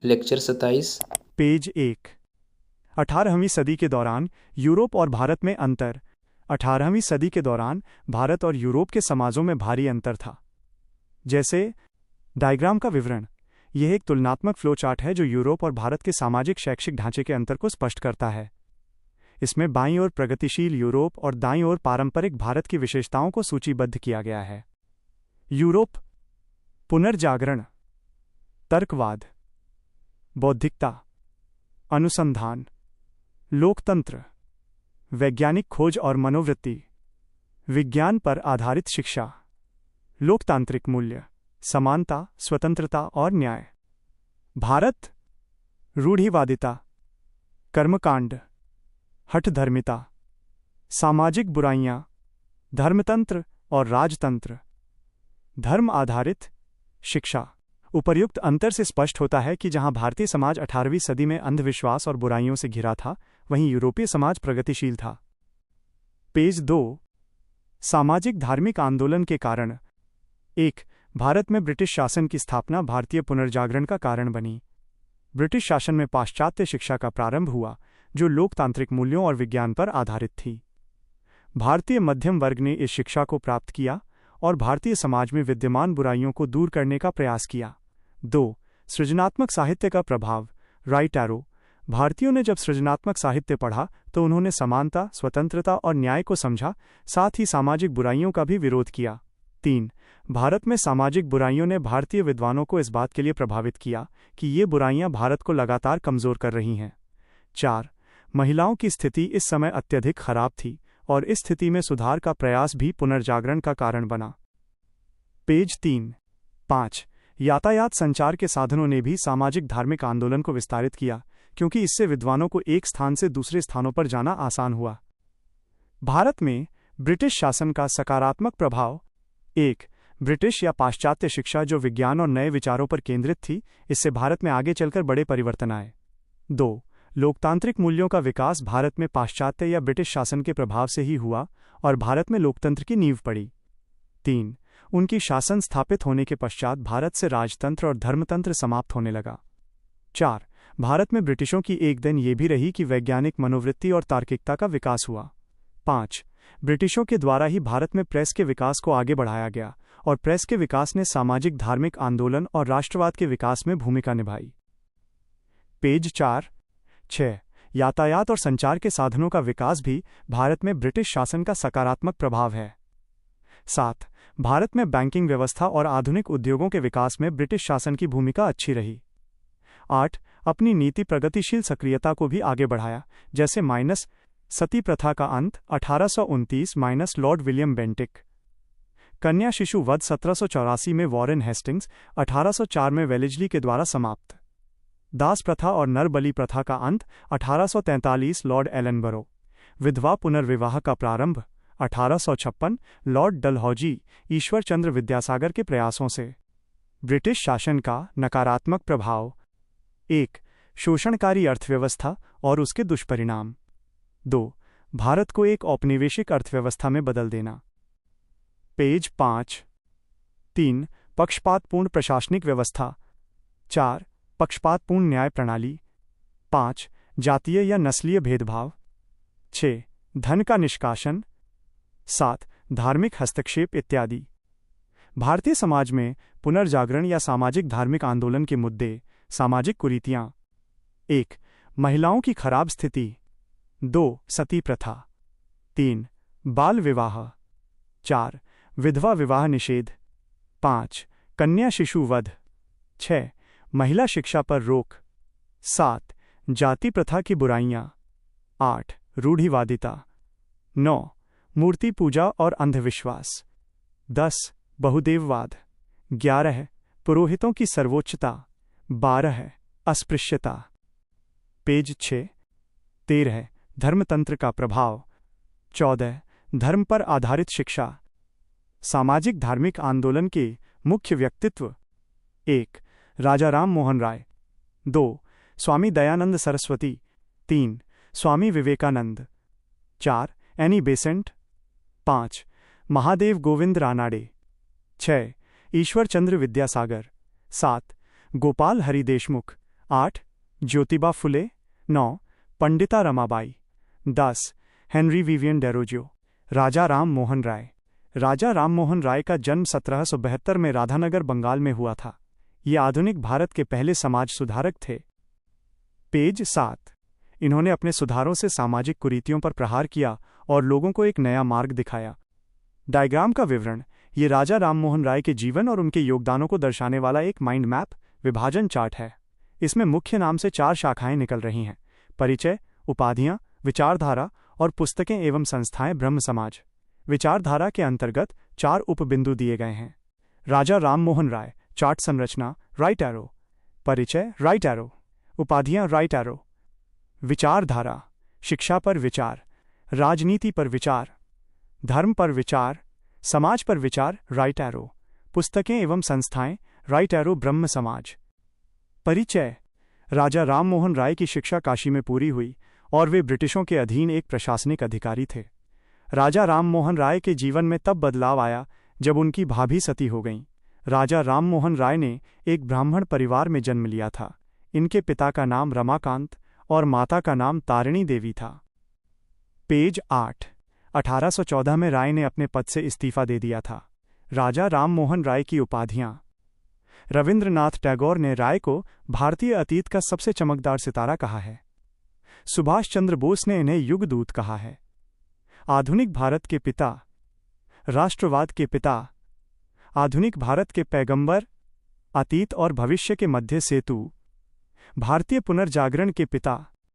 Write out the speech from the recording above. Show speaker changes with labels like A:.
A: Lecture 27।
B: Page 1। 18वीं सदी के दौरान यूरोप और भारत में अंतर। 18वीं सदी के दौरान भारत और यूरोप के समाजों में भारी अंतर था। जैसे डायग्राम का विवरण। यह एक तुलनात्मक फ्लो चार्ट है जो यूरोप और भारत के सामाजिक शैक्षिक ढांचे के अंतर को स्पष्ट करता है। इसमें बाईं ओर प्रगतिशील यूरोप और दाईं ओर पारंपरिक भारत की विशेषताओं को सूचीबद्ध किया गया है। यूरोप: पुनर्जागरण, तर्कवाद, बौद्धिकता, अनुसंधान, लोकतंत्र, वैज्ञानिक खोज और मनोवृत्ति, विज्ञान पर आधारित शिक्षा, लोकतांत्रिक मूल्य, समानता, स्वतंत्रता और न्याय। भारत: रूढ़िवादिता, कर्मकांड, हठधर्मिता, सामाजिक बुराइयां, धर्मतंत्र और राजतंत्र, धर्म आधारित शिक्षा। उपर्युक्त अंतर से स्पष्ट होता है कि जहां भारतीय समाज 18वीं सदी में अंधविश्वास और बुराइयों से घिरा था, वहीं यूरोपीय समाज प्रगतिशील था। पेज 2। सामाजिक धार्मिक आंदोलन के कारण। 1. भारत में ब्रिटिश शासन की स्थापना भारतीय पुनर्जागरण का कारण बनी। ब्रिटिश शासन में पाश्चात्य शिक्षा का प्रारंभ हुआ, जो लोकतांत्रिक मूल्यों और विज्ञान पर आधारित थी। भारतीय मध्यम वर्ग ने इस शिक्षा को प्राप्त किया और भारतीय समाज में विद्यमान बुराइयों को दूर करने का प्रयास किया। 2. सृजनात्मक साहित्य का प्रभाव। Right arrow. भारतीयों ने जब सृजनात्मक साहित्य पढ़ा तो उन्होंने समानता, स्वतंत्रता और न्याय को समझा, साथ ही सामाजिक बुराइयों का भी विरोध किया। 3. भारत में सामाजिक बुराइयों ने भारतीय विद्वानों को इस बात के लिए प्रभावित किया कि ये बुराइयां भारत को लगातार कमजोर कर रही हैं। 4. महिलाओं की स्थिति इस समय अत्यधिक खराब थी और इस स्थिति में सुधार का प्रयास भी पुनर्जागरण का कारण बना। पेज 3। 5. यातायात संचार के साधनों ने भी सामाजिक धार्मिक आंदोलन को विस्तारित किया, क्योंकि इससे विद्वानों को एक स्थान से दूसरे स्थानों पर जाना आसान हुआ। भारत में ब्रिटिश शासन का सकारात्मक प्रभाव। 1. ब्रिटिश या पाश्चात्य शिक्षा जो विज्ञान और नए विचारों पर केंद्रित थी, इससे भारत में आगे चलकर बड़े परिवर्तन आए। 2. लोकतांत्रिक मूल्यों का विकास भारत में पाश्चात्य या ब्रिटिश शासन के प्रभाव से ही हुआ और भारत में लोकतंत्र की नींव पड़ी। 3. उनकी शासन स्थापित होने के पश्चात भारत से राजतंत्र और धर्मतंत्र समाप्त होने लगा। 4. भारत में ब्रिटिशों की एक देन ये भी रही कि वैज्ञानिक मनोवृत्ति और तार्किकता का विकास हुआ। 5. ब्रिटिशों के द्वारा ही भारत में प्रेस के विकास को आगे बढ़ाया गया और प्रेस के विकास ने सामाजिक धार्मिक आंदोलन और राष्ट्रवाद के विकास में भूमिका निभाई। पेज 4। 6. यातायात और संचार के साधनों का विकास भी भारत में ब्रिटिश शासन का सकारात्मक प्रभाव है। 7. भारत में बैंकिंग व्यवस्था और आधुनिक उद्योगों के विकास में ब्रिटिश शासन की भूमिका अच्छी रही। 8. अपनी नीति प्रगतिशील सक्रियता को भी आगे बढ़ाया, जैसे सती प्रथा का अंत 1829 लॉर्ड विलियम बेंटिक, कन्या शिशु वध 1784 में वॉरेन हेस्टिंग्स, 1804 में वेलेस्ली के द्वारा समाप्त, दास प्रथा और नर बलि प्रथा का अंत 1843 लॉर्ड एलनबरो, विधवा पुनर्विवाह का प्रारंभ 1856 लॉर्ड डलहौजी, ईश्वर चंद्र विद्यासागर के प्रयासों से। ब्रिटिश शासन का नकारात्मक प्रभाव। 1. शोषणकारी अर्थव्यवस्था और उसके दुष्परिणाम। 2. भारत को एक औपनिवेशिक अर्थव्यवस्था में बदल देना। पेज 5। 3. पक्षपातपूर्ण प्रशासनिक व्यवस्था। 4. पक्षपातपूर्ण न्याय प्रणाली। 5. जातीय या नस्लीय भेदभाव। 6. धन का निष्कासन। 7. धार्मिक हस्तक्षेप इत्यादि। भारतीय समाज में पुनर्जागरण या सामाजिक धार्मिक आंदोलन के मुद्दे। सामाजिक कुरीतियां। 1. महिलाओं की खराब स्थिति। 2. सती प्रथा। 3. बाल विवाह। 4. विधवा विवाह निषेध। 5. कन्या शिशु वध। 6. महिला शिक्षा पर रोक। 7. जाति प्रथा की बुराइयां। 8. रूढ़िवादिता। 9. मूर्ति पूजा और अंधविश्वास। 10. बहुदेववाद। 11. पुरोहितों की सर्वोच्चता। 12. अस्पृश्यता। पेज 6। 13. धर्मतंत्र का प्रभाव। 14. धर्म पर आधारित शिक्षा। सामाजिक धार्मिक आंदोलन के मुख्य व्यक्तित्व। 1. Raja Ram Mohan Roy. 2. Swami Dayanand Saraswati. 3. Swami Vivekanand. 4. Annie Besant. 5. Mahadev Govind Ranade. 6. Ishwar Chandra Vidyasagar. 7. Gopal Hari Deshmukh. 8. Jyotiba Phule. 9. Pandita Ramabai. 10. Henry Vivian Derozio. Raja Ram Mohan Roy. Raja Ram Mohan Roy का जन्म 1772 में राधानगर, बंगाल में हुआ था। ये आधुनिक भारत के पहले समाज सुधारक थे। पेज 7. इन्होंने अपने सुधारों से सामाजिक कुरीतियों पर प्रहार किया और लोगों को एक नया मार्ग दिखाया। डायग्राम का विवरण। ये राजा राम मोहन राय के जीवन और उनके योगदानों को दर्शाने वाला एक माइंड मैप विभाजन चार्ट है। इसमें मुख्य नाम से 4 शाखाएं निकल रही हैं: परिचय, उपाधियां, विचारधारा और पुस्तकें एवं संस्थाएं। ब्रह्म समाज। विचारधारा के अंतर्गत 4 उपबिंदु दिए गए हैं। राजा राम मोहन राय। चार्ट संरचना राइट एरो। परिचय राइट एरो। उपाधियां राइट एरो। विचारधारा। शिक्षा पर विचार, राजनीति पर विचार, धर्म पर विचार, समाज पर विचार राइट एरो। पुस्तकें एवं संस्थाएं राइट एरो। ब्रह्म समाज। परिचय। राजा राम मोहन राय की शिक्षा काशी में पूरी हुई और वे ब्रिटिशों के अधीन एक प्रशासनिक अधिकारी थे। राजा राम मोहन राय के जीवन में तब बदलाव आया जब उनकी भाभी सती हो गईं। राजा राम मोहन राय ने एक ब्राह्मण परिवार में जन्म लिया था। इनके पिता का नाम रमाकांत और माता का नाम तारिणी देवी था। पेज 8. 1814 में राय ने अपने पद से इस्तीफा दे दिया था। राजा राम मोहन राय की उपाधियां। रविंद्रनाथ टैगोर ने राय को भारतीय अतीत का सबसे चमकदार सितारा कहा है। सुभाष चंद्र बोस ने इन्हें युगदूत कहा है। आधुनिक भारत के पिता, राष्ट्रवाद के पिता, आधुनिक भारत के पैगंबर, अतीत और भविष्य के मध्य सेतु, भारतीय पुनर्जागरण के पिता,